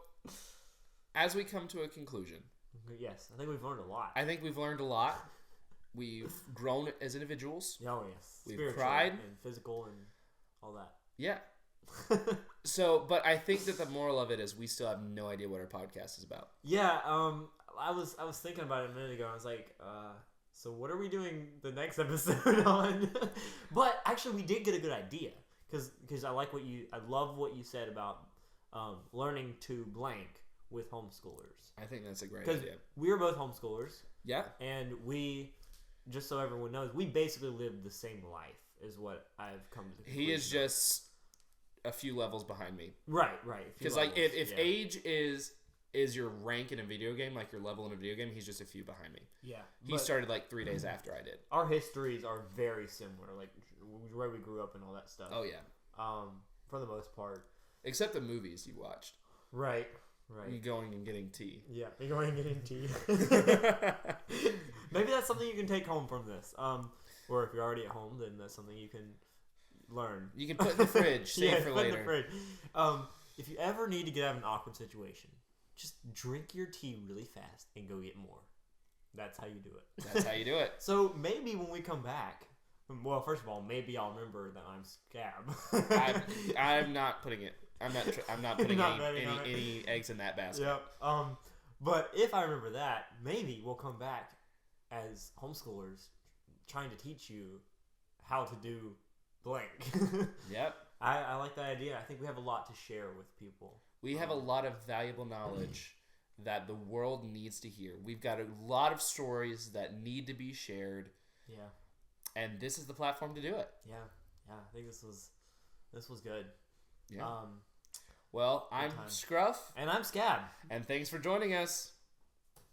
as we come to a conclusion. Yes, I think we've learned a lot. We've grown as individuals. Oh, yes. We've cried. And physical and all that. Yeah. So, but I think that the moral of it is we still have no idea what our podcast is about. Yeah, I was thinking about it a minute ago. I was like, so what are we doing the next episode on? But actually, we did get a good idea because I love what you said about learning to blank with homeschoolers. I think that's a great idea. We are both homeschoolers. Yeah. And we, just so everyone knows, we basically live the same life is what I've come to the conclusion. He is just a few levels behind me. Right. Because like if age is your rank in a video game, like your level in a video game, he's just a few behind me. Yeah. He started like 3 days after I did. Our histories are very similar, like where we grew up and all that stuff. Oh yeah. For the most part. Except the movies you watched. Right. You going and getting tea. Yeah, you're going and getting tea. Maybe that's something you can take home from this. Or if you're already at home, then that's something you can learn. You can put in the fridge. Save for later. In the fridge. If you ever need to get out of an awkward situation, just drink your tea really fast and go get more. That's how you do it. That's how you do it. So maybe when we come back, well, first of all, maybe I'll remember that I'm Scab. I'm not putting it. I'm not putting any eggs in that basket. Yep. But if I remember that, maybe we'll come back as homeschoolers trying to teach you how to do blank. Yep. I like that idea. I think we have a lot to share with people. We have a lot of valuable knowledge that the world needs to hear. We've got a lot of stories that need to be shared. Yeah. And this is the platform to do it. Yeah. I think this was good. Yeah. Well, I'm Scruff. And I'm Scab. And thanks for joining us.